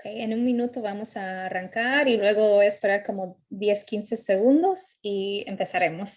Ok, en un minuto vamos a arrancar y luego voy a esperar como 10-15 segundos y empezaremos.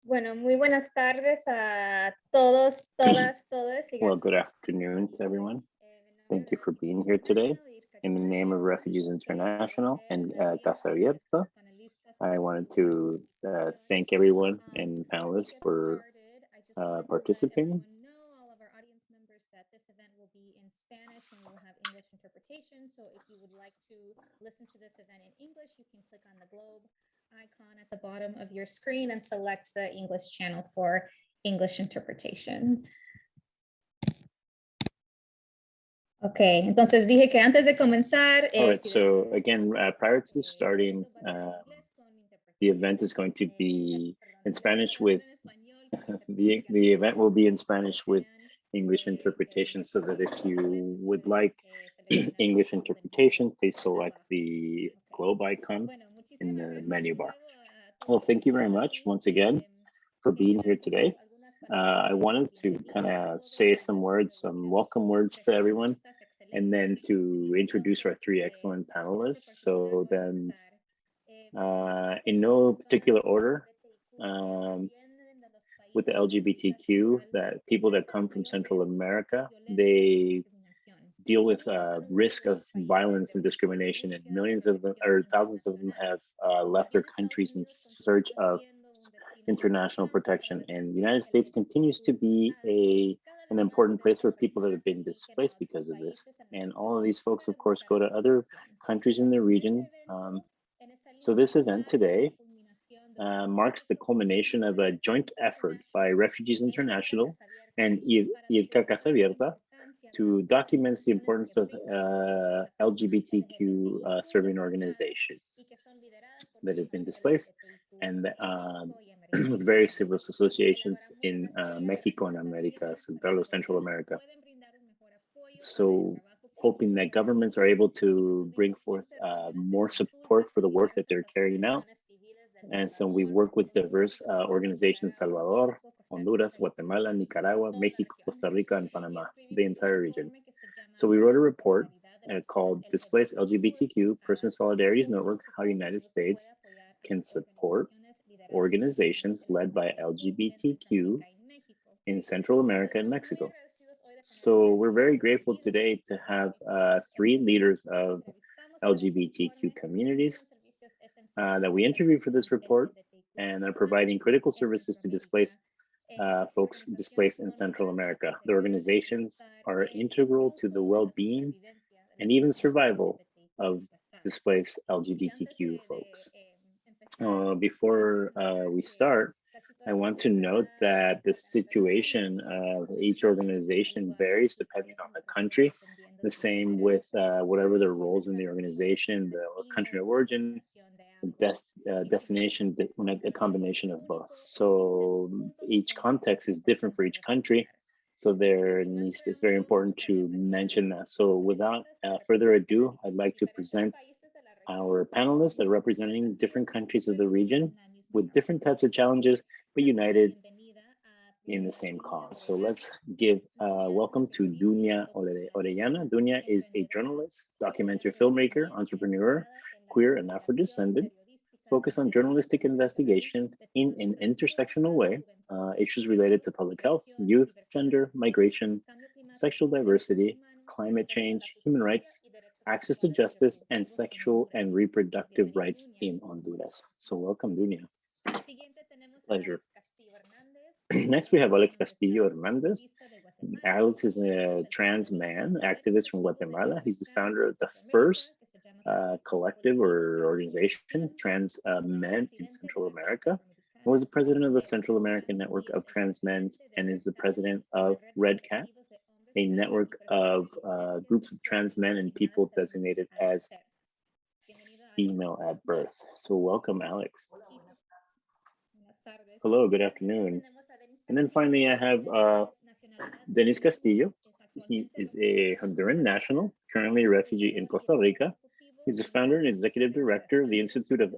Bueno, muy buenas tardes a todos, todas, todes. Well, good afternoon to everyone. Thank you for being here today. In the name of Refugees International and Casabierta, I wanted to thank everyone and panelists for participating. All of our audience members that this event will be in Spanish and we'll have English interpretation. So if you would like to listen to this event in English, you can click on the globe icon at the bottom of your screen and select the English channel for English interpretation. Okay, entonces dije que antes de comenzar. All right, so again, prior to starting, the event is going to be in Spanish with, the event will be in Spanish with English interpretation, so that if you would like English interpretation, please select the globe icon in the menu bar. Well, thank you very much once again for being here today. I wanted to kind of say some words, some welcome words to everyone, and then to introduce our three excellent panelists. So then, in no particular order, with the LGBTQ, that people that come from Central America, they deal with risk of violence and discrimination, and millions of them, or thousands of them, have left their countries in search of international protection. And the United States continues to be an important place for people that have been displaced because of this. And all of these folks, of course, go to other countries in the region. So this event today marks the culmination of a joint effort by Refugees International and IRCA Casabierta to document the importance of LGBTQ serving organizations that have been displaced, and with various civil associations in Mexico and America, Central America. So hoping that governments are able to bring forth more support for the work that they're carrying out. And so we work with diverse organizations, Salvador, Honduras, Guatemala, Nicaragua, Mexico, Costa Rica, and Panama, the entire region. So we wrote a report called Displaced LGBTQ Person Solidarities Network, How United States Can Support Organizations Led by LGBTQ in Central America and Mexico. So we're very grateful today to have three leaders of LGBTQ communities that we interviewed for this report, and are providing critical services to displaced folks displaced in Central America. The organizations are integral to the well-being and even survival of displaced LGBTQ folks. Before we start, I want to note that the situation of each organization varies depending on the country. The same with whatever their roles in the organization, the country of origin, destination, a combination of both. So each context is different for each country. So it's very important to mention that. So without further ado, I'd like to present our panelists that are representing different countries of the region with different types of challenges, but united in the same cause. So let's give welcome to Dunia Orellana. Dunia is a journalist, documentary filmmaker, entrepreneur, queer and Afro-descendant. focus on journalistic investigation in an intersectional way, issues related to public health, youth, gender, migration, sexual diversity, climate change, human rights, access to justice, and sexual and reproductive rights in Honduras. So welcome, Dunia. Pleasure. Next, we have Alex Castillo Hernandez. Alex is a trans man activist from Guatemala. He's the founder of the first collective or organization, Trans Men in Central America, and was the president of the Central American Network of Trans Men, and is the president of Red Cat, a network of groups of trans men and people designated as female at birth. So welcome, Alex. Hello, good afternoon. And then finally, I have Denis Castillo. He is a Honduran national, currently a refugee in Costa Rica. He's the founder and executive director of the Institute of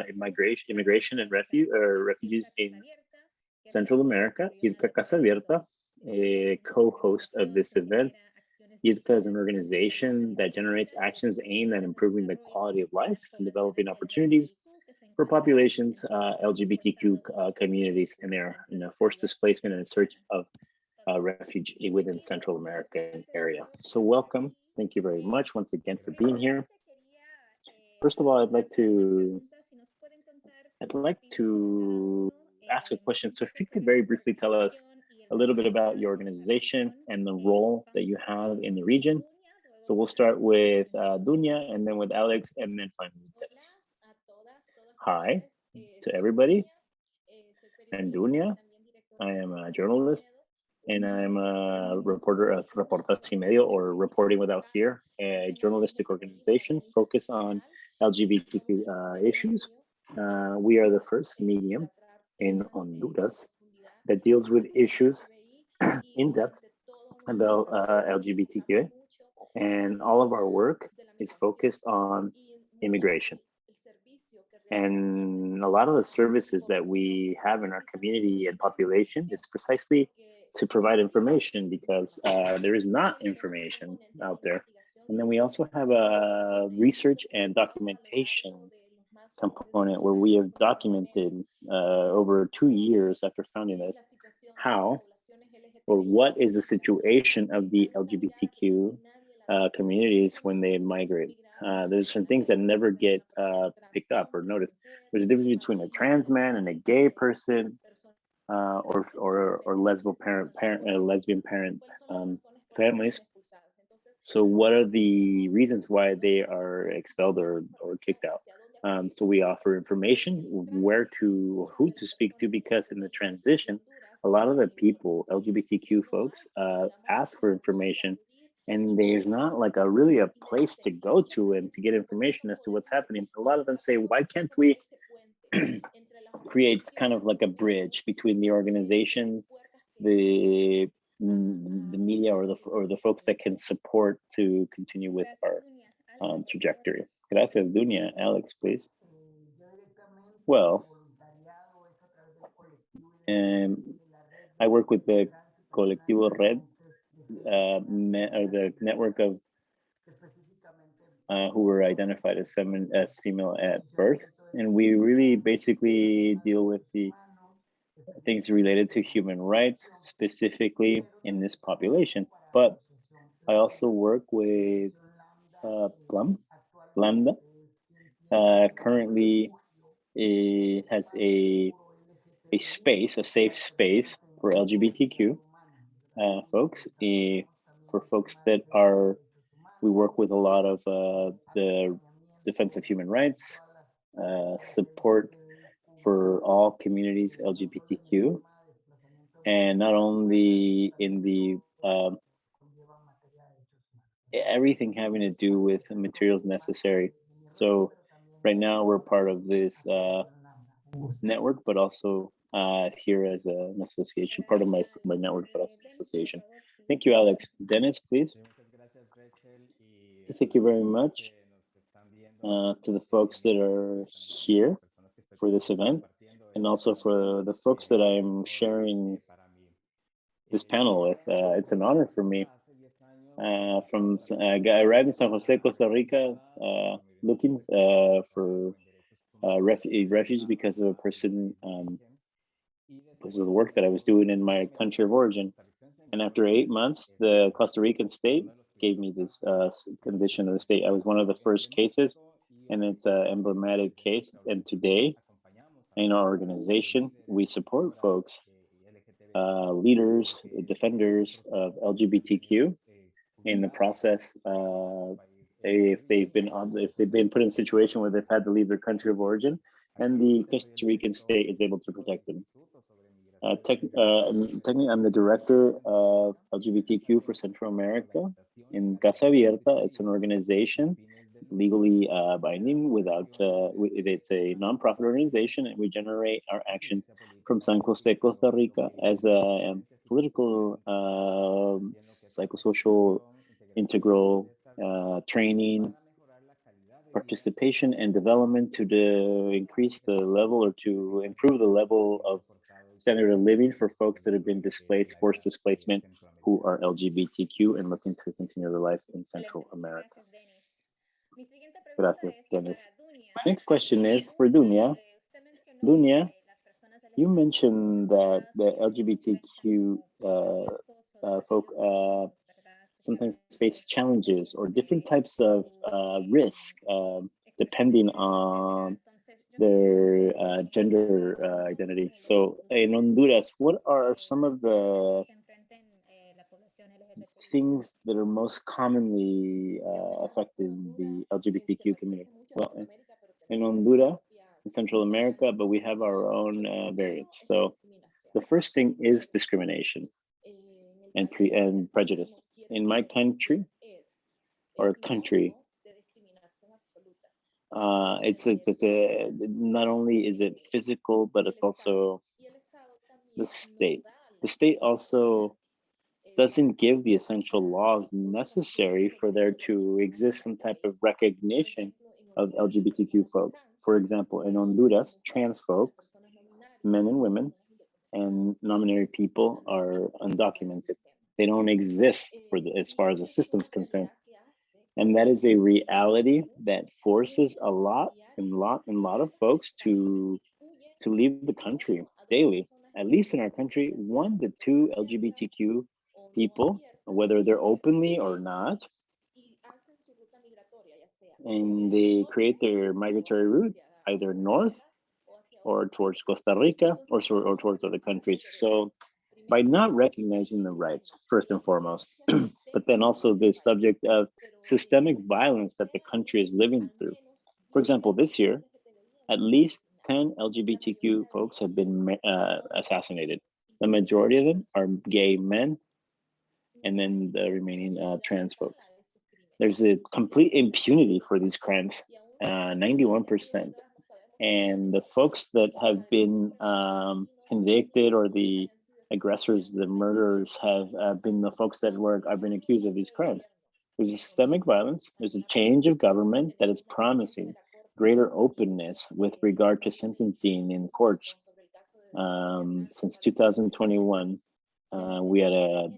Immigration and Refugees in Central America, IRCA Casabierta, a co-host of this event. IRCA is an organization that generates actions aimed at improving the quality of life and developing opportunities for populations, LGBTQ communities, and their forced displacement and search of refuge within Central American area. So welcome. Thank you very much once again for being here. First of all, I'd like to ask a question. So if you could very briefly tell us a little bit about your organization and the role that you have in the region. So we'll start with Dunia, and then with Alex, and then finally Dennis. Hi to everybody. I'm Dunia. I am a journalist, and I'm a reporter of Reportas Sin Medio, or Reporting Without Fear, a journalistic organization focused on LGBTQ issues. We are the first medium in Honduras that deals with issues in depth about LGBTQ, and all of our work is focused on immigration. And a lot of the services that we have in our community and population is precisely to provide information, because there is not information out there. And then we also have a research and documentation component where we have documented over 2 years after founding this, how or what is the situation of the LGBTQ communities when they migrate. There's some things that never get picked up or noticed. There's a difference between a trans man and a gay person, or lesbian parent families. So what are the reasons why they are expelled or kicked out? So we offer information, who to speak to, because in the transition, a lot of the people, LGBTQ folks, ask for information, and there's not like really a place to go to and to get information as to what's happening. A lot of them say, why can't we create kind of like a bridge between the organizations, the media, or the folks that can support to continue with our trajectory. Gracias, Dunia. Alex, please. Well, I work with the Colectivo Red, or the network of who were identified as female at birth. And we really basically deal with the things related to human rights, specifically in this population. But I also work with Lambda. Currently, it has a safe space for LGBTQ folks. For folks that we work with a lot of the defense of human rights, support for all communities LGBTQ, and not only in the everything having to do with materials necessary. So right now we're part of this network, but also here as an association, part of my network, but also association. Thank you, Alex. Dennis, please. Thank you very much to the folks that are here for this event, and also for the folks that I'm sharing this panel with. It's an honor for me. I arrived in San Jose, Costa Rica, looking for a refuge because of a person, because of the work that I was doing in my country of origin. And after 8 months, the Costa Rican state gave me this condition of the state. I was one of the first cases, and it's an emblematic case. And today, in our organization, we support folks, leaders, defenders of LGBTQ in the process. If they've been put in a situation where they've had to leave their country of origin, and the Costa Rican state is able to protect them. Technically, I'm the director of LGBTQ for Central America in Casabierta. It's an organization legally binding without, it's a nonprofit organization, and we generate our actions from San Jose, Costa Rica as a political, psychosocial, integral training, participation and development to increase the level or to improve the level of standard of living for folks that have been displaced, forced displacement, who are LGBTQ and looking to continue their life in Central America. Gracias, Dennis. My next question is for Dunia. Dunia, you mentioned that the LGBTQ folk sometimes face challenges or different types of risk depending on their gender identity. So in Honduras, what are some of the things that are most commonly affecting the LGBTQ community? Well, in Honduras, in Central America, but we have our own variants. So the first thing is discrimination and prejudice. In my country, or country, not only is it physical, but it's also the state. The state also doesn't give the essential laws necessary for there to exist some type of recognition of LGBTQ folks. For example, in Honduras, trans folks, men and women, and non-binary people are undocumented. They don't exist as far as the system's concerned. And that is a reality that forces a lot of folks to leave the country daily. At least in our country, 1 to 2 LGBTQ people, whether they're openly or not, and they create their migratory route either north or towards Costa Rica or towards other countries. So by not recognizing the rights, first and foremost, but then also the subject of systemic violence that the country is living through. For example, this year, at least 10 LGBTQ folks have been assassinated. The majority of them are gay men, and then the remaining trans folks. There's a complete impunity for these crimes, 91%. And the folks that have been convicted, or the aggressors, the murderers, have been the folks that have been accused of these crimes. There's a systemic violence. There's a change of government that is promising greater openness with regard to sentencing in courts. Since 2021, we had a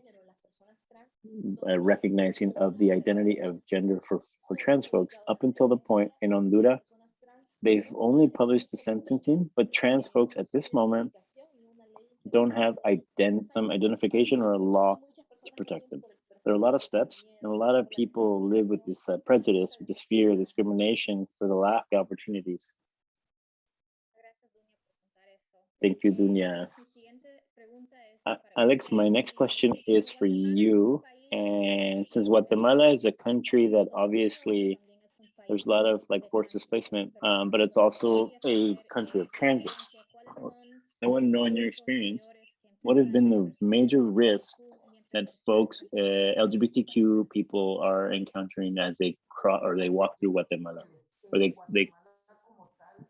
recognizing of the identity of gender for trans folks. Up until the point in Honduras, they've only published the sentencing, but trans folks at this moment don't have some identification or a law to protect them. There are a lot of steps, and a lot of people live with this prejudice, with this fear, discrimination for the lack of opportunities. Thank you, Dunia. Alex, my next question is for you. And since Guatemala is a country that obviously there's a lot of forced displacement, but it's also a country of transit. I want to know, in your experience, what have been the major risks that folks, LGBTQ people, are encountering as they walk through Guatemala, or they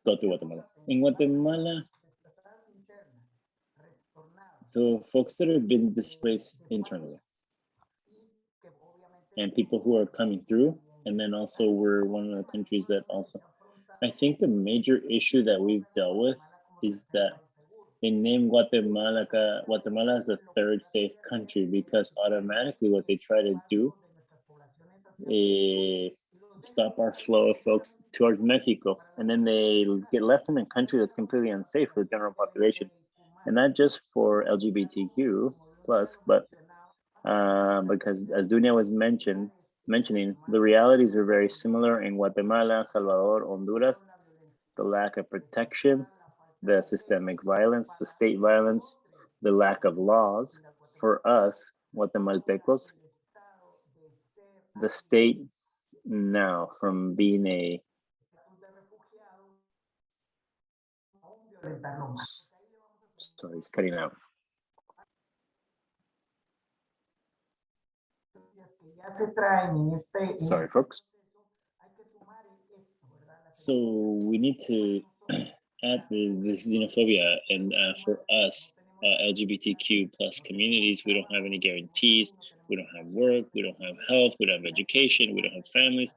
go through Guatemala. In Guatemala, so folks that have been displaced internally, and people who are coming through, and then also we're one of the countries that also, I think the major issue that we've dealt with is that they name Guatemala as a third safe country, because automatically what they try to do is stop our flow of folks towards Mexico, and then they get left in a country that's completely unsafe for the general population, and not just for LGBTQ plus, but because as Dunia was mentioning, the realities are very similar in Guatemala, Salvador, Honduras. The lack of protection, the systemic violence, the state violence, the lack of laws. For us, Guatemaltecos, the state now from being a sorry, it's cutting out. Sorry, folks. So we need to add this xenophobia, and for us, LGBTQ plus communities, we don't have any guarantees. We don't have work. We don't have health. We don't have education. We don't have families.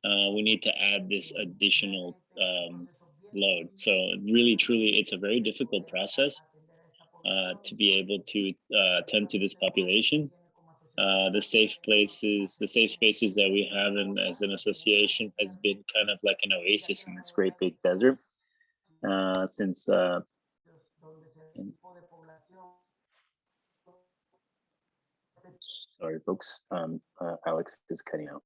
We need to add this additional load. So really, truly, it's a very difficult process to be able to attend to this population. The safe spaces that we have as an association has been kind of like an oasis in this great big desert since sorry folks, Alex is cutting out.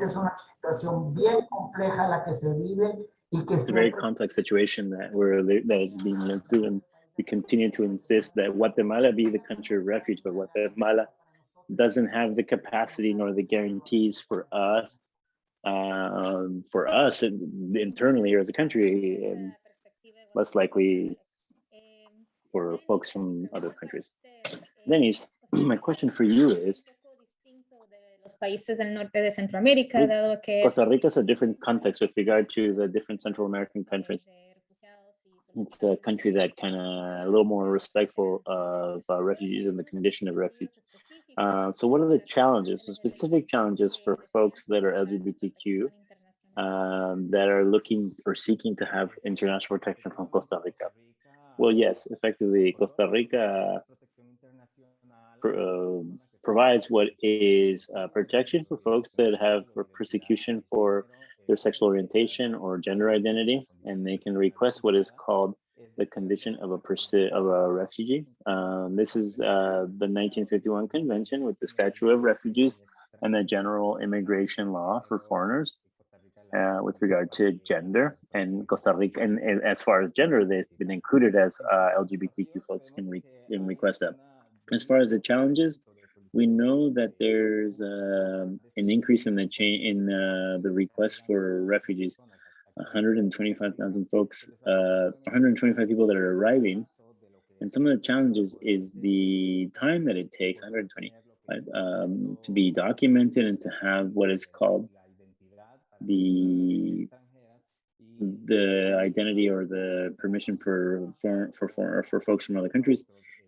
Es una situación bien compleja la que se vive y que it's a very complex situation that is being lived through, and we continue to insist that Guatemala be the country of refuge, but Guatemala doesn't have the capacity nor the guarantees for us internally here as a country, and less likely for folks from other countries. Denise, my question for you is, países del norte de Centroamérica, dado que Costa Rica is a different context with regard to the different Central American countries. It's a country that kind of a little more respectful of refugees and the condition of refuge. So what are the challenges, the specific challenges for folks that are LGBTQ that are looking or seeking to have international protection from Costa Rica? Well, yes, effectively, Costa Rica provides what is protection for folks that have persecution for their sexual orientation or gender identity, and they can request what is called the condition of a refugee. This is the 1951 convention with the Statute of Refugees and the general immigration law for foreigners with regard to gender. And Costa Rica, and as far as gender, it's been included as LGBTQ folks can request that. As far as the challenges, we know that there's an increase in the request for refugees. 125,000 folks, 125 people that are arriving. And some of the challenges is the time that it takes, 120, to be documented and to have what is called the identity or the permission for folks from other countries,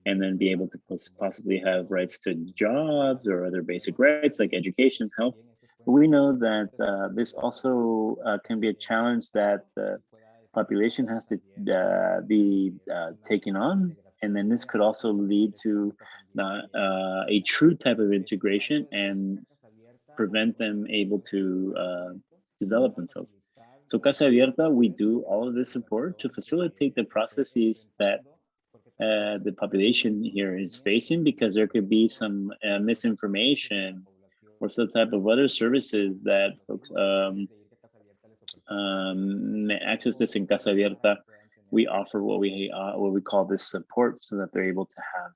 and then be able to possibly have rights to jobs or other basic rights like education, health. But we know that this also can be a challenge that the population has to be taken on. And then this could also lead to a true type of integration and prevent them able to develop themselves. So Casabierta, we do all of this support to facilitate the processes that the population here is facing, because there could be some misinformation or some type of other services that folks access this in Casabierta. We offer what we call this support, so that they're able to have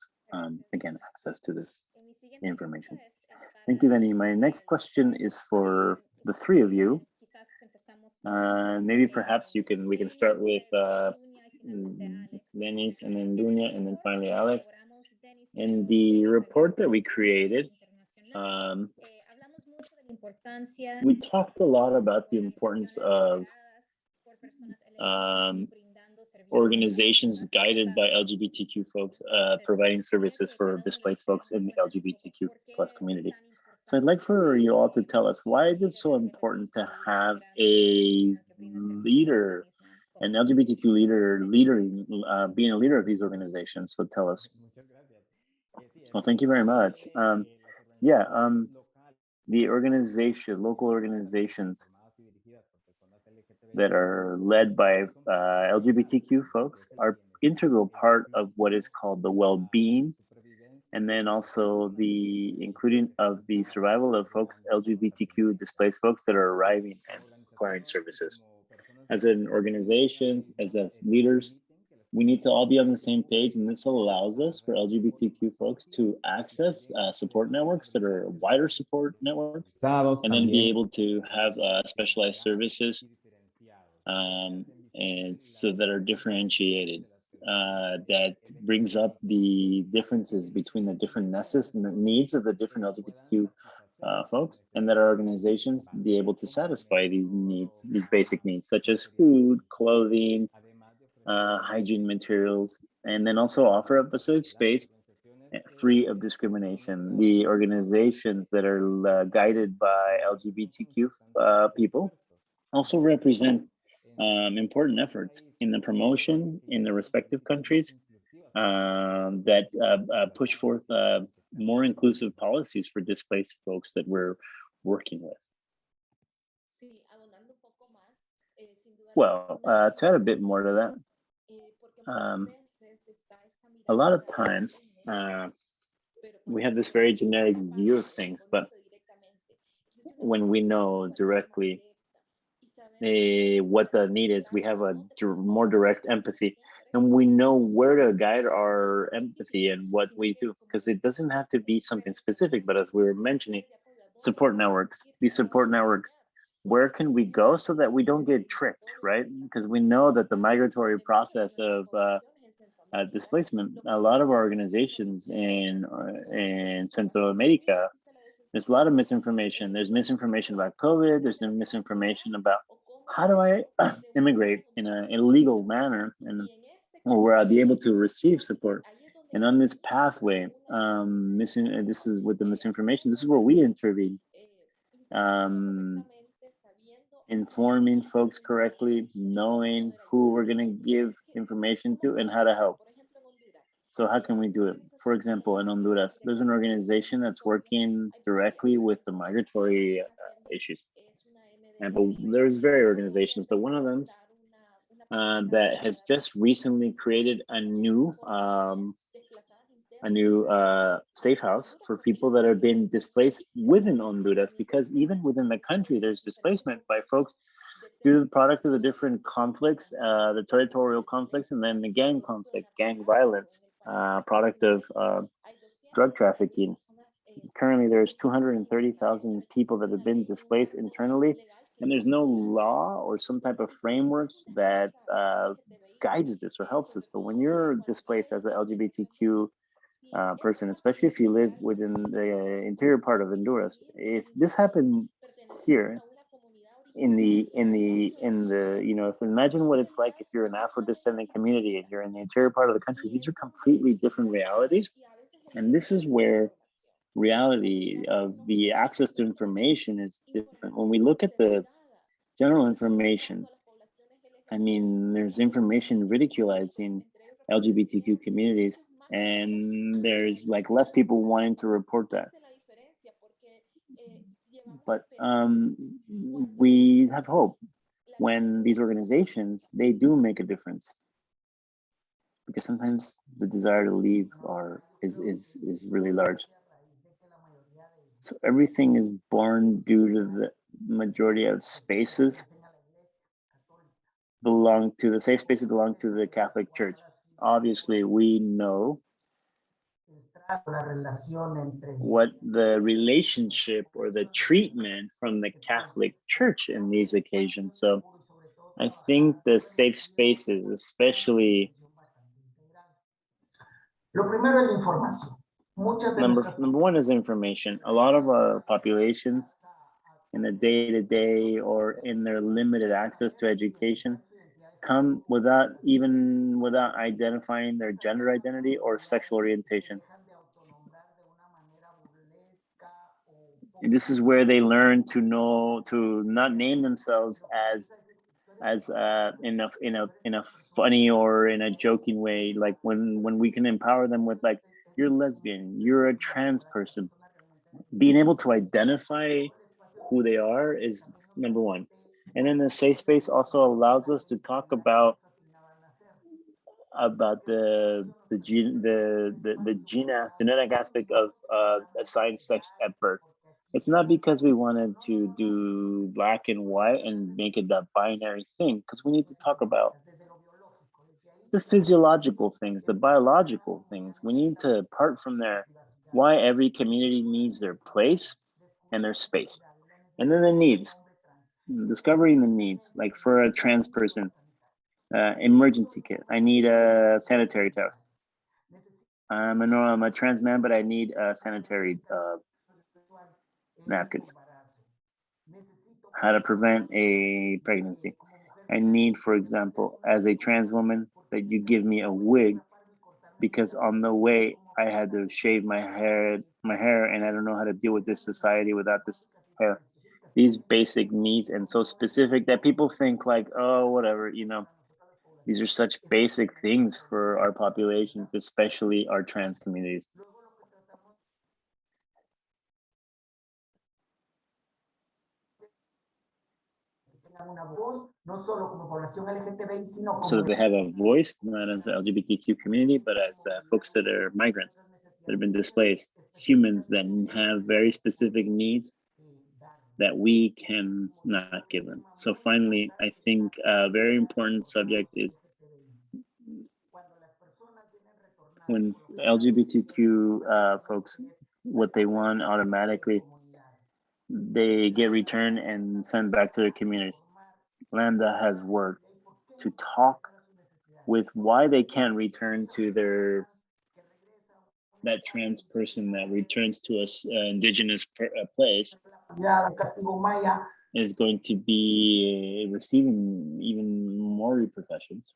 again access to this information. Thank you, Lenny. My next question is for the three of you. Maybe perhaps we can start with Dennis, and then Dunia, and then finally Alex. In the report that we created, we talked a lot about the importance of organizations guided by LGBTQ folks providing services for displaced folks in the LGBTQ plus community. So I'd like for you all to tell us, why is it so important to have a leader an LGBTQ leader, being a leader of these organizations. So tell us. Well, thank you very much. Yeah, the local organizations that are led by LGBTQ folks are integral part of what is called the well-being, and then also the including of the survival of folks, LGBTQ displaced folks that are arriving and requiring services. As an organizations, as leaders, we need to all be on the same page, and this allows us for LGBTQ folks to access support networks that are wider support networks, and then be able to have specialized services and so that are differentiated. That brings up the differences between the different needs of the different LGBTQ folks, and that our organizations be able to satisfy these needs, these basic needs, such as food, clothing, hygiene materials, and then also offer up a safe space free of discrimination. The organizations that are guided by LGBTQ people also represent important efforts in the promotion in the respective countries that push forth more inclusive policies for displaced folks that we're working with. Well, to add a bit more to that, a lot of times we have this very generic view of things, but when we know directly what the need is, we have a more direct empathy, and we know where to guide our empathy and what we do, because it doesn't have to be something specific, but as we were mentioning, support networks, these support networks, where can we go so that we don't get tricked, right? Because we know that the migratory process of displacement, a lot of our organizations in Central America, there's a lot of misinformation. There's misinformation about COVID. There's misinformation about how do I immigrate in a legal manner, and or where I'll be able to receive support. And on this pathway, this is with the misinformation. This is where we intervene, informing folks correctly, knowing who we're going to give information to and how to help. So how can we do it? For example, in Honduras, there's an organization that's working directly with the migratory issues. And but there's various organizations, but one of them that has just recently created a new safe house for people that have been displaced within Honduras, because even within the country, there's displacement by folks due to the product of the different conflicts, the territorial conflicts, and then the gang conflict, gang violence, product of drug trafficking. Currently, there's 230,000 people that have been displaced internally, and there's no law or some type of framework that guides this or helps us. But when you're displaced as an LGBTQ person, especially if you live within the interior part of Honduras, if this happened here, if imagine what it's like if you're an Afro-descendant community and you're in the interior part of the country. These are completely different realities, and this is where reality of the access to information is different. When we look at the general information, I mean, there's information ridiculizing LGBTQ communities, and there's like less people wanting to report that. But we have hope when these organizations, they do make a difference, because sometimes the desire to leave is really large. So everything is born due to the majority of spaces the safe spaces belong to the Catholic Church. Obviously, we know what the relationship or the treatment from the Catholic Church in these occasions. So I think the safe spaces, especially number one is information. A lot of our populations in the day-to-day or in their limited access to education come without identifying their gender identity or sexual orientation. And this is where they learn to not name themselves as as in a funny or in a joking way, like when we can empower them with like, you're lesbian, you're a trans person, being able to identify who they are is number one. And then the safe space also allows us to talk about genetic aspect of assigned sex at birth. It's not because we wanted to do black and white and make it that binary thing, because we need to talk about the physiological things, the biological things. We need to part from there why every community needs their place and their space. And then the needs, discovering the needs, like for a trans person, emergency kit. I need a sanitary towel. I'm a trans man, but I need sanitary napkins. How to prevent a pregnancy. I need, for example, as a trans woman, that you give me a wig, because on the way I had to shave my hair, and I don't know how to deal with this society without this hair. These basic needs, and so specific that people think like, oh, whatever, these are such basic things for our populations, especially our trans communities. So that they have a voice, not as the LGBTQ community, but as folks that are migrants, that have been displaced, humans that have very specific needs that we can not give them. So finally, I think a very important subject is when LGBTQ folks, what they want automatically, they get returned and sent back to their communities. Lambda has worked to talk with why they can't return to that trans person that returns to a indigenous place is going to be receiving even more repercussions.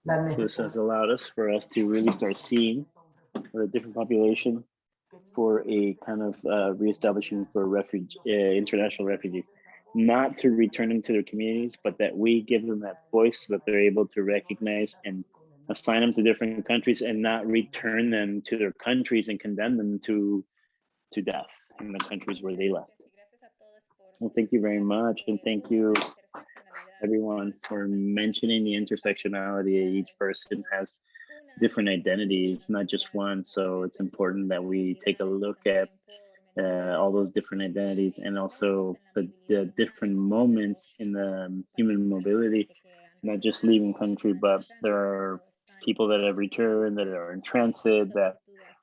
So this has allowed us to really start seeing the different populations for a kind of reestablishing for international refugee, not to return them to their communities, but that we give them that voice so that they're able to recognize and assign them to different countries and not return them to their countries and condemn them to death in the countries where they left. Well, thank you very much, and thank you everyone for mentioning the intersectionality. Each person has different identities, not just one. So it's important that we take a look at all those different identities, and also the different moments in the human mobility, not just leaving country, but there are people that have returned, that are in transit, that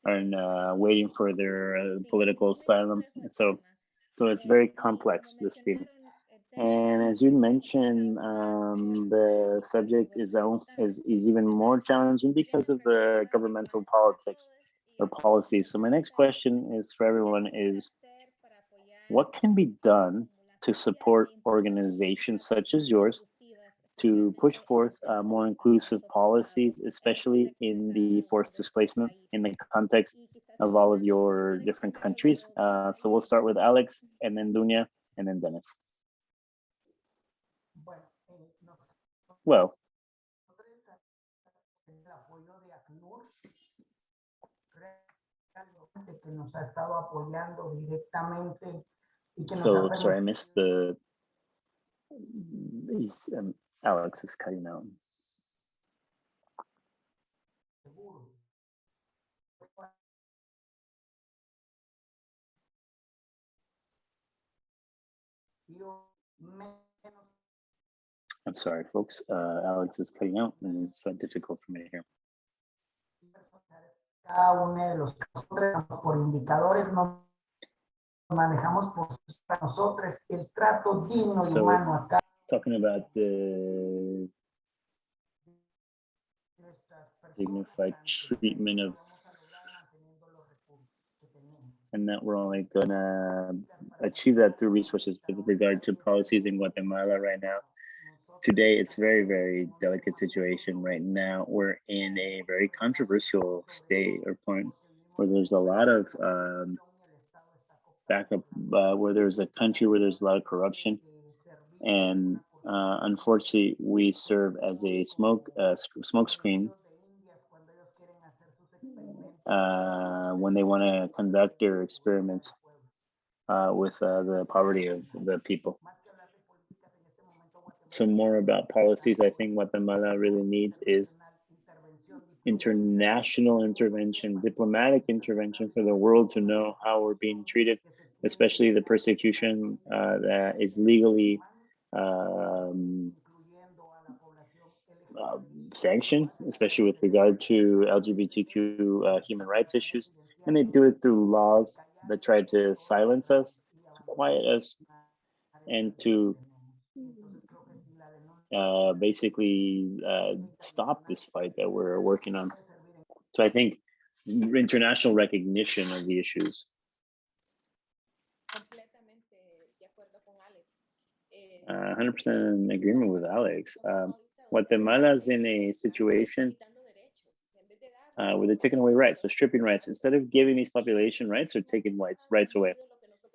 are waiting for their political asylum. So it's very complex, this theme. And as you mentioned, the subject is even more challenging because of the governmental politics or policies. So my next question is for everyone is, what can be done to support organizations such as yours to push forth more inclusive policies, especially in the forced displacement in the context of all of your different countries? So we'll start with Alex, and then Dunia, and then Dennis. Well, so sorry, I missed Alex is cutting out. I'm sorry, folks. Alex is cutting out, and it's difficult for me to hear. Cada uno de los por indicadores no manejamos por nosotros el trato digno y humano acá. Talking about the dignified treatment of, and that we're only gonna achieve that through resources with regard to policies in Guatemala right now. today it's very, very delicate situation right now. We're in a very controversial state or point where there's a lot of backup, where there's a country where there's a lot of corruption, and unfortunately, we serve as a smoke screen when they want to conduct their experiments with the poverty of the people. So more about policies, I think Guatemala really needs is international intervention, diplomatic intervention for the world to know how we're being treated, especially the persecution that is legally um, sanctioned, especially with regard to LGBTQ human rights issues. And they do it through laws that try to silence us, to quiet us, and to basically stop this fight that we're working on. So I think international recognition of the issues. 100% in agreement with Alex. Guatemala's in a situation where they're taking away rights, so stripping rights. Instead of giving these population rights, they're taking rights away.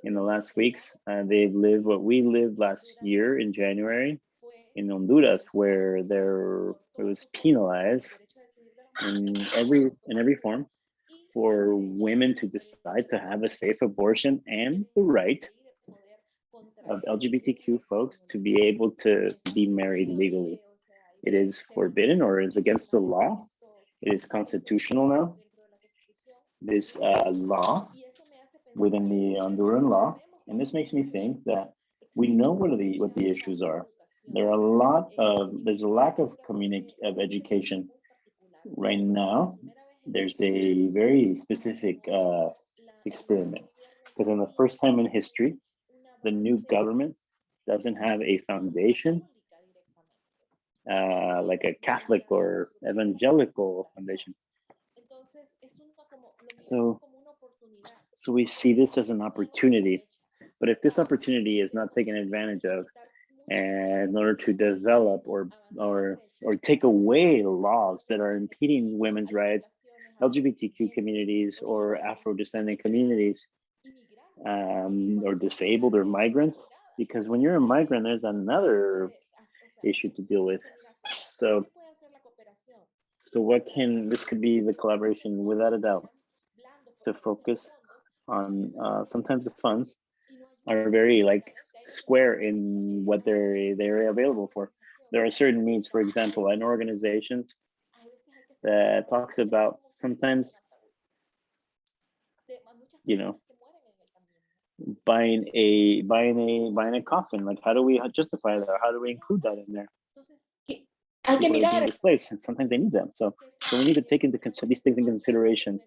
In the last weeks, they've lived what we lived last year in January in Honduras, where it was penalized in every form for women to decide to have a safe abortion and the right of LGBTQ folks to be able to be married legally. It is forbidden or is against the law. It is constitutional now. This law within the Honduran law, and this makes me think that we know what the issues are. There's a lack of education right now. There's a very specific experiment because in the first time in history, the new government doesn't have a foundation like a Catholic or evangelical foundation. So we see this as an opportunity, but if this opportunity is not taken advantage of, and in order to develop or take away laws that are impeding women's rights, LGBTQ communities or Afro-descendant communities, or disabled or migrants, because when you're a migrant, there's another issue to deal with. So this could be the collaboration without a doubt to focus on sometimes the funds are very like square in what they're available for. There are certain needs, for example, in organizations that talks about sometimes, buying a coffin. Like, how do we justify that? How do we include that in there? People are being displaced, and sometimes they need them. So we need to take into these things in consideration.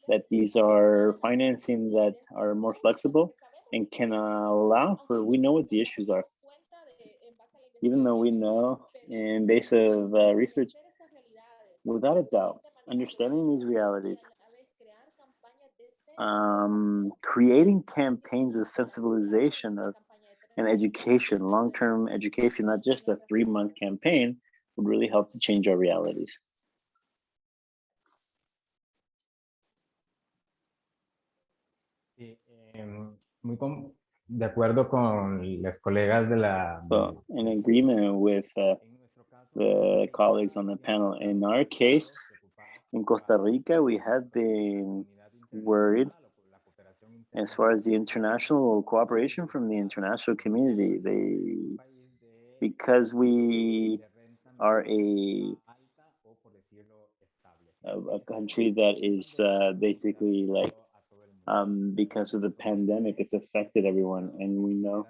That these are financing that are more flexible and can allow for. We know what the issues are, even though we know in base of research, without a doubt, understanding these realities. Creating campaigns of sensibilization and education, long-term education, not just a 3-month campaign, would really help to change our realities. De acuerdo con los colegas de la... So, in agreement with the colleagues on the panel, in our case, in Costa Rica, we have been worried as far as the international cooperation from the international community. Because we are a country that is basically like, because of the pandemic, it's affected everyone. And we know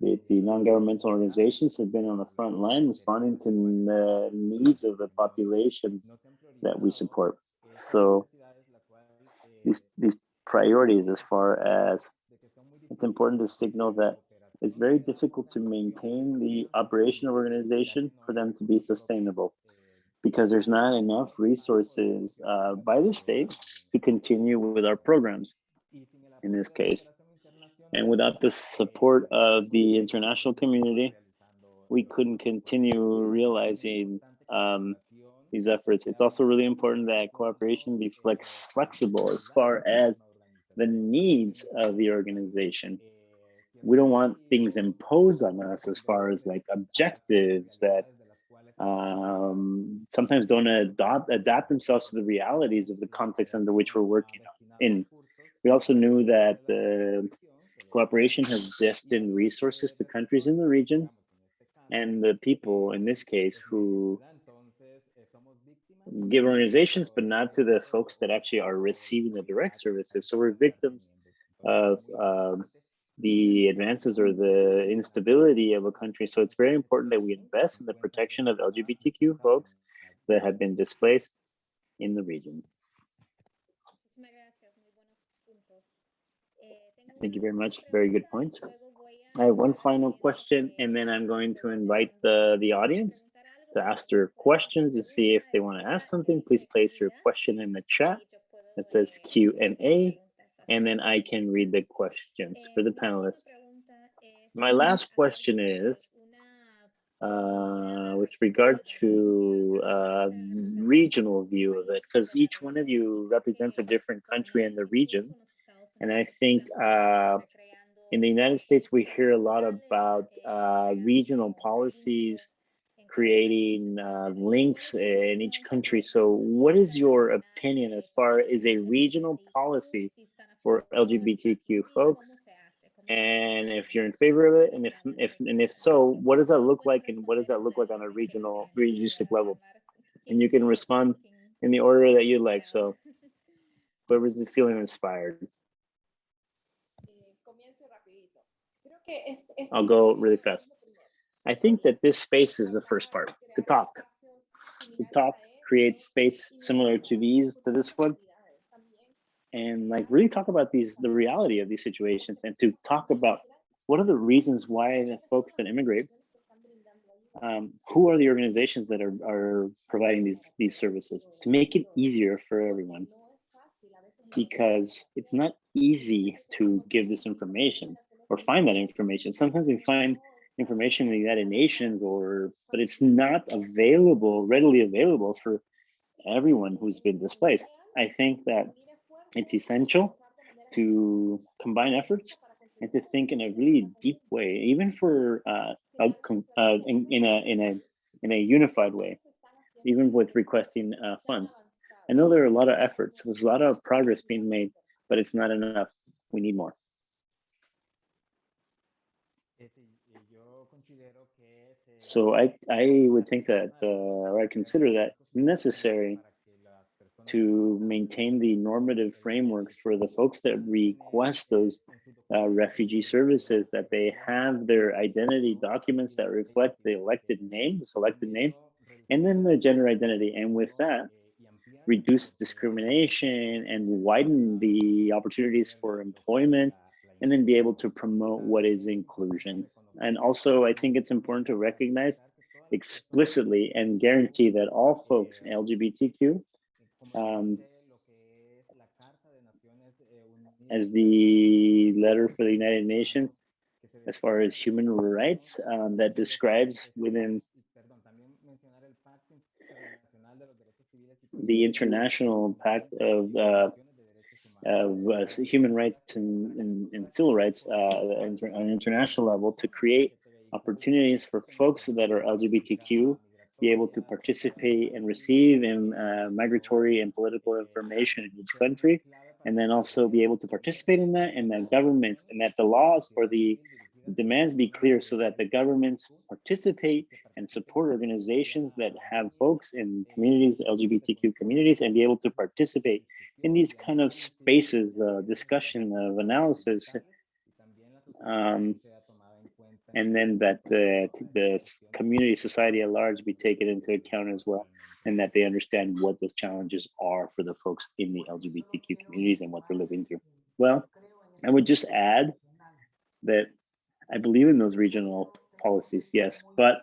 that the non-governmental organizations have been on the front line responding to the needs of the populations that we support. So these priorities, as far as it's important to signal that it's very difficult to maintain the operation of organization for them to be sustainable, because there's not enough resources by the state to continue with our programs in this case. And without the support of the international community, we couldn't continue realizing these efforts. It's also really important that cooperation be flexible as far as the needs of the organization. We don't want things imposed on us as far as like objectives that sometimes don't adapt themselves to the realities of the context under which we're working in. We also knew that the cooperation has destined resources to countries in the region, and the people in this case who give organizations, but not to the folks that actually are receiving the direct services. So we're victims of the advances or the instability of a country. So it's very important that we invest in the protection of LGBTQ folks that have been displaced in the region. Thank you very much. Very good points. I have one final question, and then I'm going to invite the audience to ask their questions to see if they want to ask something. Please place your question in the chat that says Q&A, and then I can read the questions for the panelists. My last question is, with regard to regional view of it, because each one of you represents a different country in the region. And I think in the United States, we hear a lot about regional policies creating links in each country. So what is your opinion as far as a regional policy for LGBTQ folks? And if you're in favor of it, and if so, what does that look like, and what does that look like on a regional level? And you can respond in the order that you like. So whoever's feeling inspired. I'll go really fast. I think that this space is the first part, to talk. To talk, create space similar to this one. And like really talk about the reality of these situations, and to talk about what are the reasons why the folks that immigrate, who are the organizations that are providing these services, to make it easier for everyone. Because it's not easy to give this information or find that information. Sometimes we find information in the United Nations, but it's not readily available for everyone who's been displaced. I think that it's essential to combine efforts and to think in a really deep way, even for in a unified way, even with requesting funds. I know there are a lot of efforts. There's a lot of progress being made, but it's not enough. We need more. So I would think that, or I consider that it's necessary to maintain the normative frameworks for the folks that request those refugee services, that they have their identity documents that reflect the selected name, and then the gender identity. And with that, reduce discrimination and widen the opportunities for employment, and then be able to promote what is inclusion. And also, I think it's important to recognize explicitly and guarantee that all folks LGBTQ, as the letter for the United Nations, as far as human rights, that describes within the International Pact of human rights and civil rights on an international level, to create opportunities for folks that are LGBTQ be able to participate and receive in migratory and political information in each country, and then also be able to participate in that, and that governments, and that the laws or the demands be clear, so that the governments participate and support organizations that have folks in communities, LGBTQ communities, and be able to participate in these kind of spaces, discussion of analysis, and then that the community, society at large be taken into account as well, and that they understand what those challenges are for the folks in the LGBTQ communities and what they're living through. Well, I would just add that I believe in those regional policies, yes, but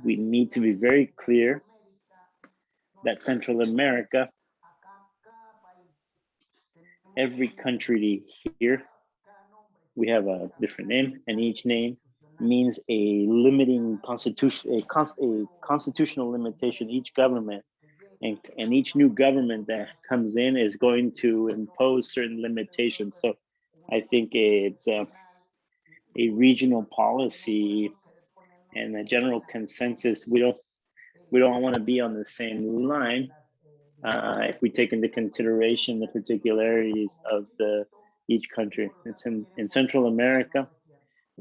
we need to be very clear that Central America, every country here, we have a different name, and each name means a limiting constitution, a constitutional limitation. Each government and each new government that comes in is going to impose certain limitations. So I think it's a regional policy and a general consensus. We don't want to be on the same line if we take into consideration the particularities of each country. It's in Central America.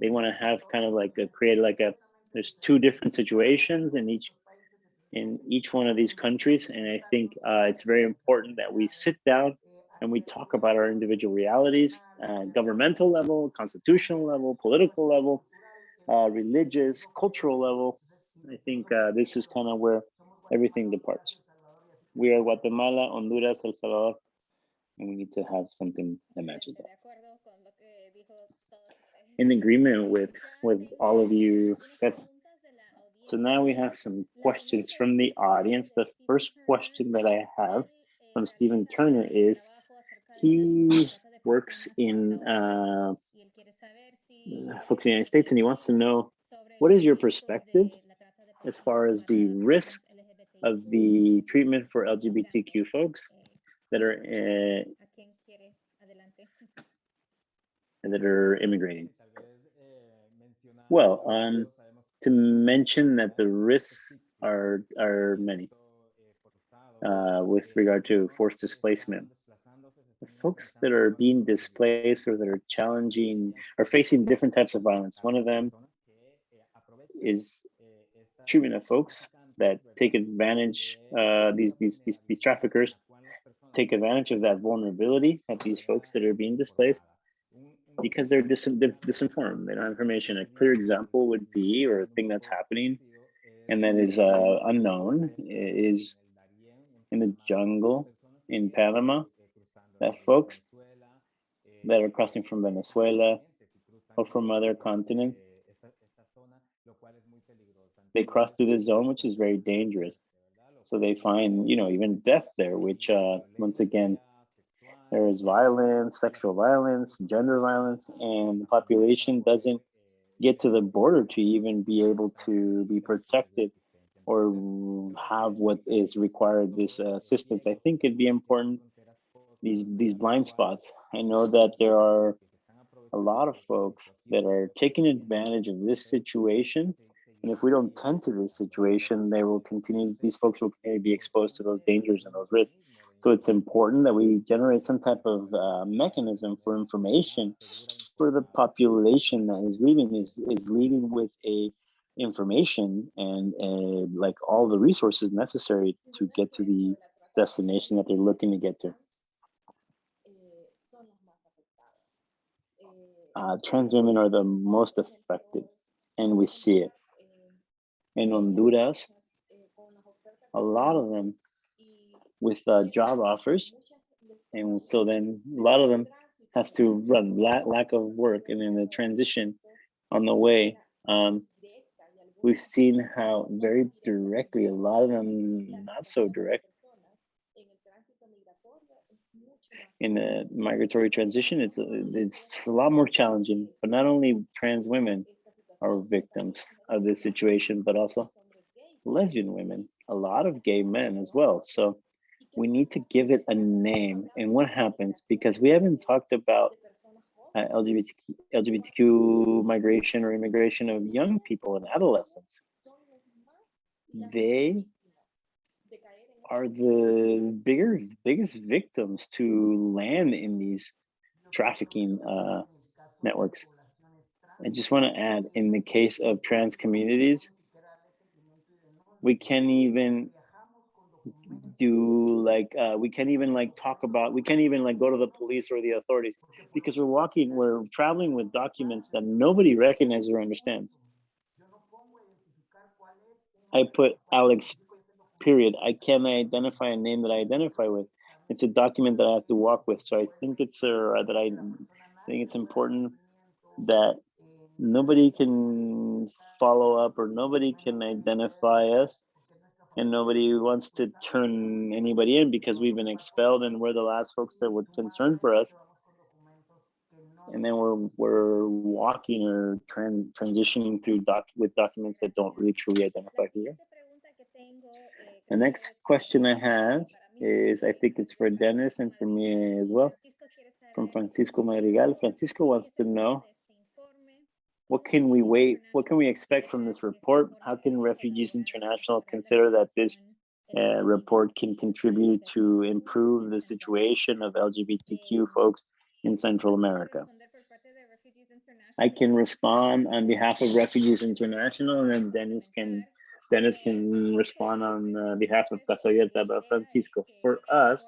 They want to have kind of like there's two different situations in each one of these countries, and I think it's very important that we sit down and we talk about our individual realities, governmental level, constitutional level, political level, religious, cultural level. I think this is kind of where everything departs. We are Guatemala, Honduras, El Salvador, and we need to have something that matches that. In agreement with all of you said. So now we have some questions from the audience. The first question that I have from Stephen Turner is, he works in the United States, and he wants to know, what is your perspective as far as the risk of the treatment for LGBTQ folks that are immigrating? Well, to mention that the risks are many with regard to forced displacement. The folks that are being displaced or that are challenging are facing different types of violence. One of them is treatment of folks that take advantage, these traffickers take advantage of that vulnerability of these folks that are being displaced because they're disinformed. They don't have information. A clear example would be, or a thing that's happening and that is unknown, is in the jungle in Panama, that folks that are crossing from Venezuela or from other continents, they cross through the zone, which is very dangerous. So they find, even death there, which once again, there is violence, sexual violence, gender violence, and the population doesn't get to the border to even be able to be protected or have what is required, this assistance. I think it'd be important, these blind spots. I know that there are a lot of folks that are taking advantage of this situation. And if we don't tend to this situation, these folks will continue to be exposed to those dangers and those risks. So it's important that we generate some type of mechanism for information for the population that is leaving, is leaving with information and like all the resources necessary to get to the destination that they're looking to get to. Trans women are the most affected, and we see it. In Honduras, a lot of them with job offers, and so then a lot of them have to run lack of work, and in the transition on the way, we've seen how very directly, a lot of them not so direct, in the migratory transition, it's a lot more challenging. But not only trans women are victims of this situation, but also lesbian women, a lot of gay men as well. So we need to give it a name. And what happens, because we haven't talked about LGBTQ migration or immigration of young people and adolescents. They are the biggest victims to land in these trafficking networks. I just want to add, in the case of trans communities, we can't even do we can't even go to the police or the authorities, because we're traveling with documents that nobody recognizes or understands. I put Alex, period. I can't identify a name that I identify with. It's a document that I have to walk with. So I think it's important that nobody can follow up or nobody can identify us, and nobody wants to turn anybody in because we've been expelled and we're the last folks that would concern for us. and then we're walking or transitioning through with documents that don't really truly identify who we are. The next question I have is, I think it's for Dennis and for me as well, from Francisco Madrigal. Francisco wants to know, what can we expect from this report? How can Refugees International consider that this report can contribute to improve the situation of LGBTQ folks in Central America? I can respond on behalf of Refugees International, and then Dennis can respond on behalf of Casabierta. But Francisco, for us,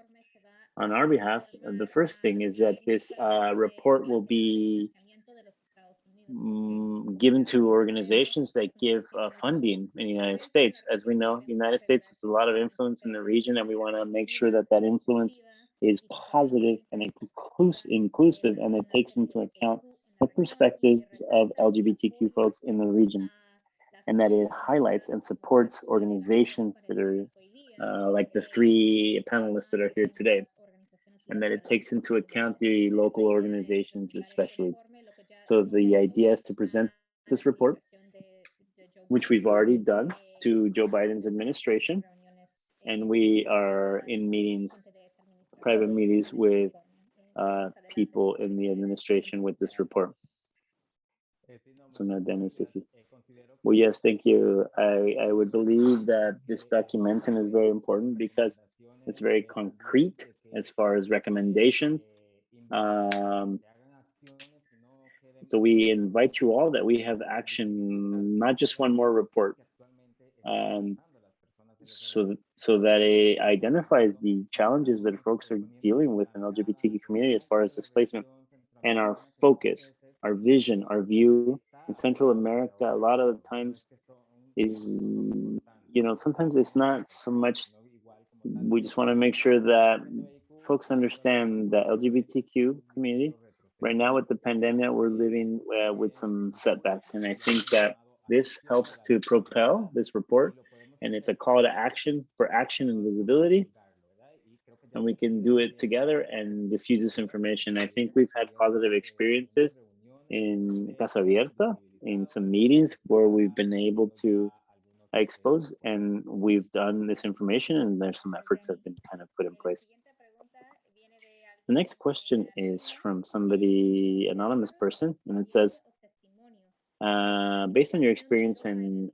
on our behalf, the first thing is that this report will be given to organizations that give funding in the United States. As we know, the United States has a lot of influence in the region, and we want to make sure that that influence is positive and inclusive, and it takes into account the perspectives of LGBTQ folks in the region, and that it highlights and supports organizations that are like the three panelists that are here today, and that it takes into account the local organizations especially. So the idea is to present this report, which we've already done, to Joe Biden's administration, and we are in meetings, private meetings with people in the administration with this report. So now, Dennis, if you... Well, yes, thank you. I would believe that this documentation is very important because it's very concrete as far as recommendations. So we invite you all that we have action, not just one more report, so that it identifies the challenges that folks are dealing with in the LGBTQ community as far as displacement, and our focus, our vision, our view in Central America. A lot of the times is, sometimes it's not so much. We just want to make sure that folks understand the LGBTQ community. Right now with the pandemic, we're living with some setbacks, and I think that this helps to propel this report, and it's a call to action for action and visibility, and we can do it together and diffuse this information. I think we've had positive experiences in Casabierta, in some meetings where we've been able to expose, and we've done this information, and there's some efforts that have been kind of put in place. The next question is from somebody, anonymous person, and it says, based on your experience and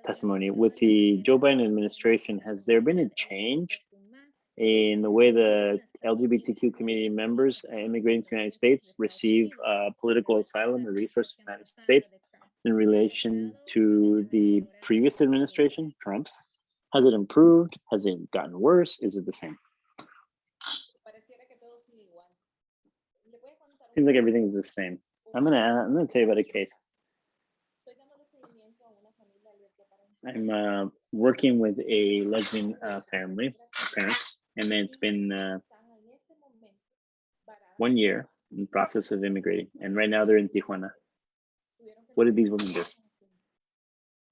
testimony with the Joe Biden administration, has there been a change in the way the LGBTQ community members immigrating to the United States receive political asylum or resources in the United States in relation to the previous administration, Trump's? Has it improved? Has it gotten worse? Is it the same? Seems like everything's the same. I'm gonna tell you about a case. I'm working with a lesbian family, parents, and it's been 1 year in the process of immigrating, and right now they're in Tijuana. What did these women do?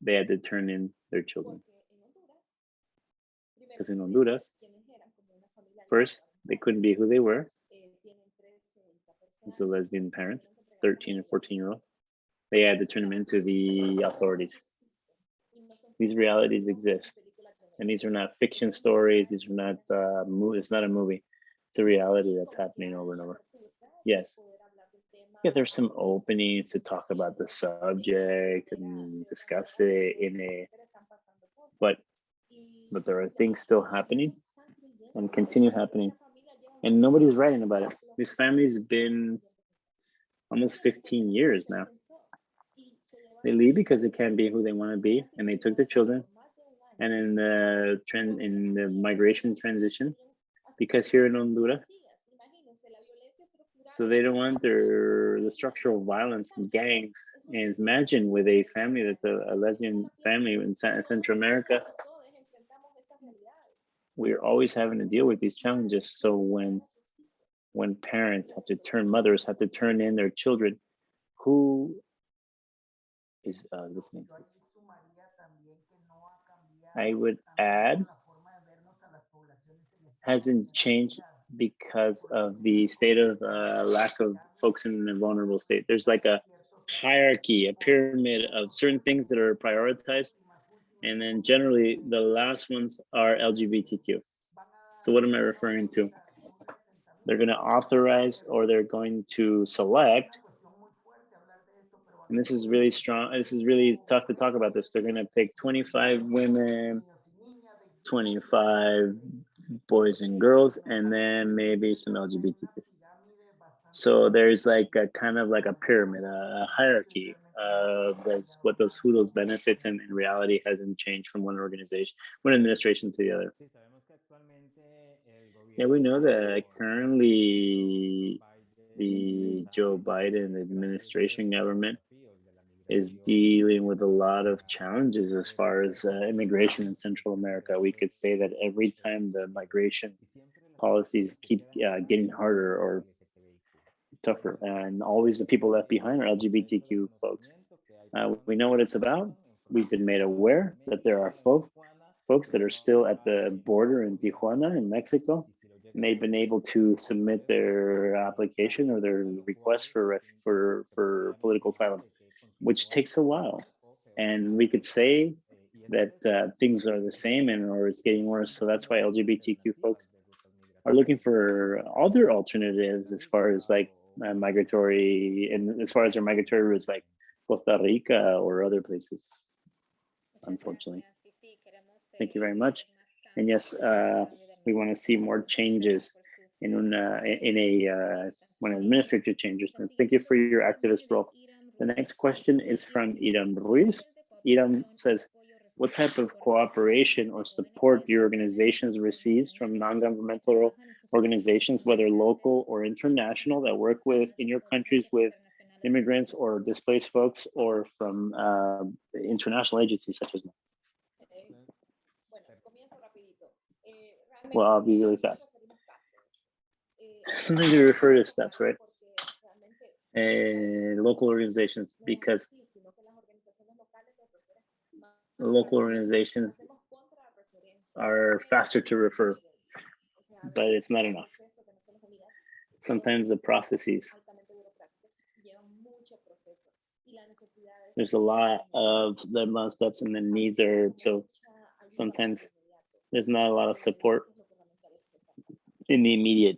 They had to turn in their children. Because in Honduras, first, they couldn't be who they were. So lesbian parents, 13 and 14-year-old, they had to turn them into the authorities. These realities exist, and these are not fiction stories. These are not it's not a movie. It's a reality that's happening over and over. Yes. Yeah, there's some openings to talk about the subject and discuss it but there are things still happening and continue happening, and nobody's writing about it. This family's been almost 15 years now. They leave because they can't be who they want to be, and they took their children. And in the migration transition, because here in Honduras, so they don't want the structural violence and gangs. And imagine with a family that's a lesbian family in Central America, we're always having to deal with these challenges. So when parents have to mothers have to turn in their children, who is listening? I would add, hasn't changed because of the state of lack of folks in a vulnerable state. There's like a hierarchy, a pyramid of certain things that are prioritized. And then generally the last ones are LGBTQ. So what am I referring to? They're going to authorize or they're going to select. And this is really strong. This is really tough to talk about this. They're going to pick 25 women, 25 boys and girls, and then maybe some LGBTQ. So there's like a kind of like a pyramid, a hierarchy of who those benefits, and in reality hasn't changed from one organization, one administration to the other. Yeah, we know that currently the Joe Biden administration government is dealing with a lot of challenges as far as immigration in Central America. We could say that every time the migration policies keep getting harder or tougher, and always the people left behind are LGBTQ folks. We know what it's about. We've been made aware that there are folks that are still at the border in Tijuana in Mexico, and they've been able to submit their application or their request for political asylum, which takes a while. And we could say that things are the same or it's getting worse. So that's why LGBTQ folks are looking for other alternatives as far as like migratory, and as far as their migratory routes like Costa Rica or other places, unfortunately. Thank you very much. And yes, we want to see more changes in when administrative changes. And thank you for your activist role. The next question is from Iram Ruiz. Iram says, what type of cooperation or support do your organizations receives from non-governmental organizations, whether local or international, that work in your countries with immigrants or displaced folks, or from international agencies such as mine? Well, I'll be really fast. Sometimes we refer to steps, right? Local organizations, because local organizations are faster to refer, but it's not enough. Sometimes the processes, there's a lot of steps, and the needs are, so sometimes there's not a lot of support in the immediate,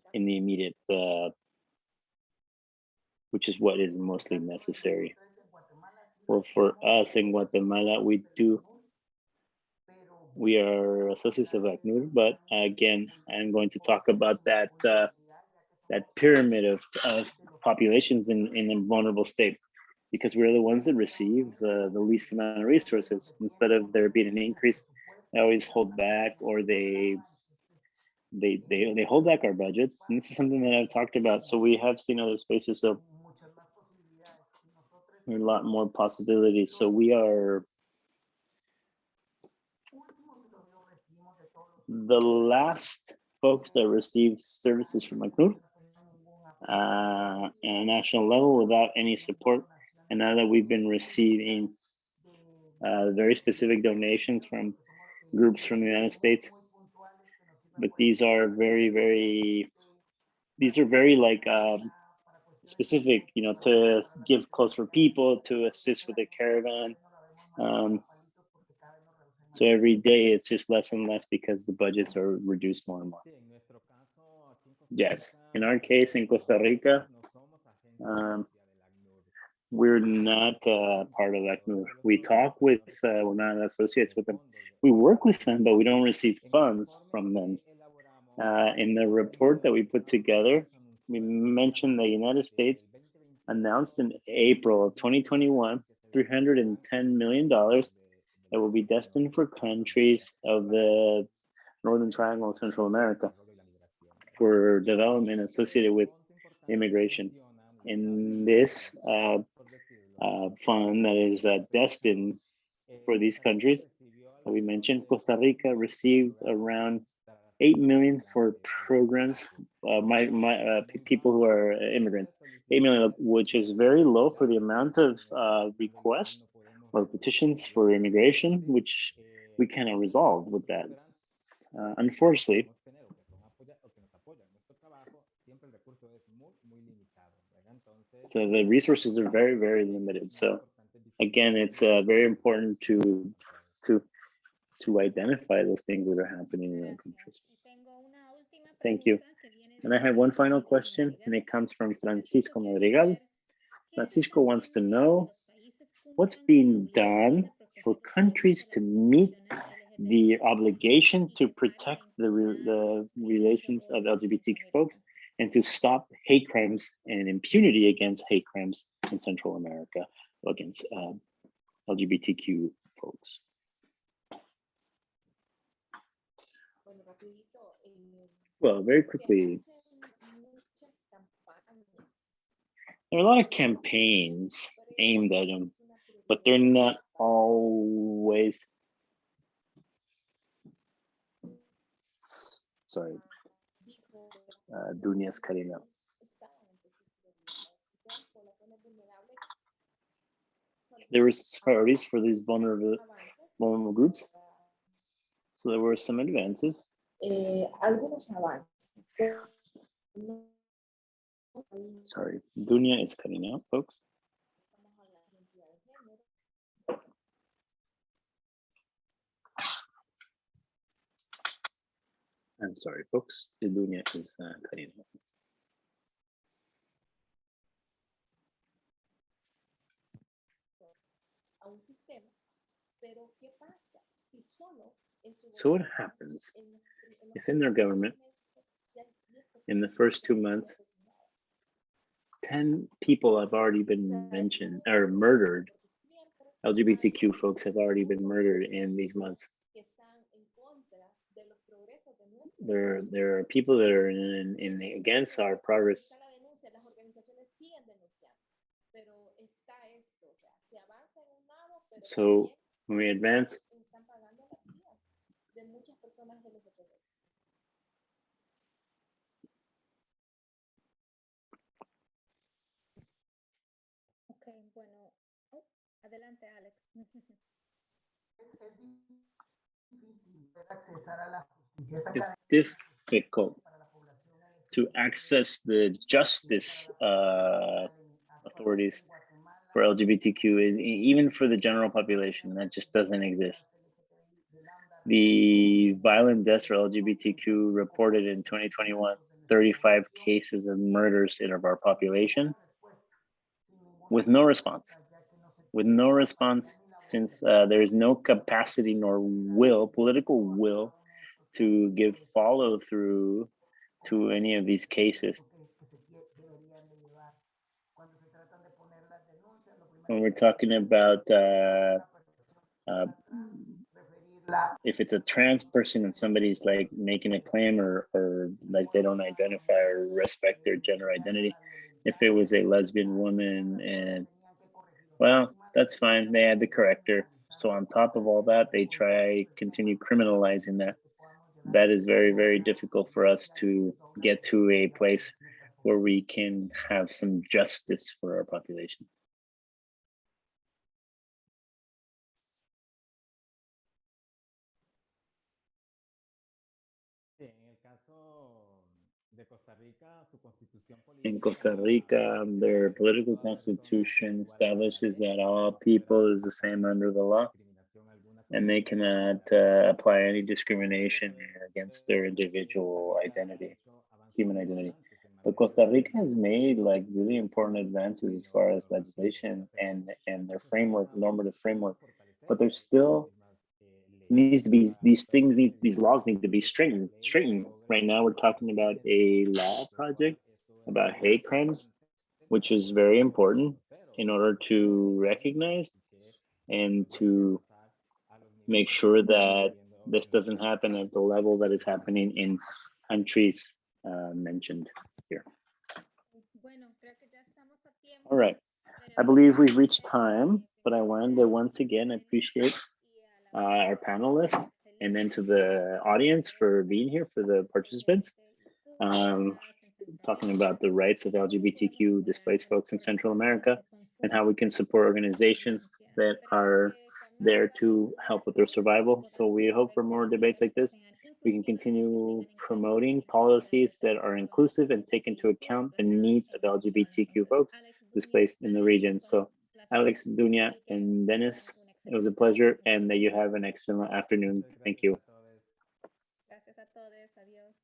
which is what is mostly necessary. Well, for us in Guatemala, we are associates of ACNUR, but again, I'm going to talk about that pyramid of populations in a vulnerable state, because we're the ones that receive the least amount of resources. Instead of there being an increase, they always hold back, or they hold back our budgets. And this is something that I've talked about. So we have seen other spaces, so there are a lot more possibilities. So we are the last folks that received services from ACNUR at a national level without any support. And now that we've been receiving very specific donations from groups from the United States, but these are very like specific, to give clothes for people, to assist with the caravan. So every day it's just less and less because the budgets are reduced more and more. Yes, in our case in Costa Rica, we're not part of ACNUR. We talk with, we're not associates with them. We work with them, but we don't receive funds from them. In the report that we put together, we mentioned the United States announced in April of 2021, $310 million that will be destined for countries of the Northern Triangle of Central America for development associated with immigration. In this fund that is destined for these countries that we mentioned, Costa Rica received around 8 million for programs, people who are immigrants, 8 million, which is very low for the amount of requests or petitions for immigration, which we cannot resolve with that. Unfortunately, So the resources are very, very limited. So again, it's very important to identify those things that are happening in our countries. Thank you. And I have one final question, and it comes from Francisco Madrigal. Francisco wants to know what's being done for countries to meet the obligation to protect the relations of LGBTQ folks and to stop hate crimes and impunity against hate crimes in Central America against LGBTQ folks. Well, very quickly, there are a lot of campaigns aimed at them, but they're not always. Sorry, Dunia's cutting up. There were priorities for these vulnerable groups. So there were some advances. Sorry, Dunia is cutting out, folks. I'm sorry, folks. Dunia is cutting out. So what happens if in their government, in the first 2 months, 10 people have already been mentioned or murdered? LGBTQ folks have already been murdered in these months. There are people that are in against our progress. So when we advance, Okay, bueno. Oh, adelante, Alex. It's difficult to access the justice authorities for LGBTQ, is even for the general population. That just doesn't exist. The violent deaths for LGBTQ reported in 2021, 35 cases of murders in our population, with no response. With no response, since there is no capacity nor political will to give follow through to any of these cases. When we're talking about if it's a trans person and somebody's like making a claim or like they don't identify or respect their gender identity, if it was a lesbian woman, and well, that's fine, they had the corrector. So on top of all that, they continue criminalizing that. That is very, very difficult for us to get to a place where we can have some justice for our population. In Costa Rica, their political constitution establishes that all people is the same under the law, and they cannot apply any discrimination against their individual identity, human identity. But Costa Rica has made like really important advances as far as legislation and their framework, normative framework, but there's still needs to be these laws need to be straightened. Right now, we're talking about a law project about hate crimes, which is very important in order to recognize and to make sure that this doesn't happen at the level that is happening in countries mentioned here. All right, I believe we've reached time, but I wanted to once again appreciate our panelists and then to the audience for being here, for the participants, talking about the rights of LGBTQ displaced folks in Central America and how we can support organizations that are there to help with their survival. So we hope for more debates like this, we can continue promoting policies that are inclusive and take into account the needs of LGBTQ folks displaced in the region. So Alex, Dunia, and Dennis, it was a pleasure, and that you have an excellent afternoon. Thank you. Gracias a todos. Adiós.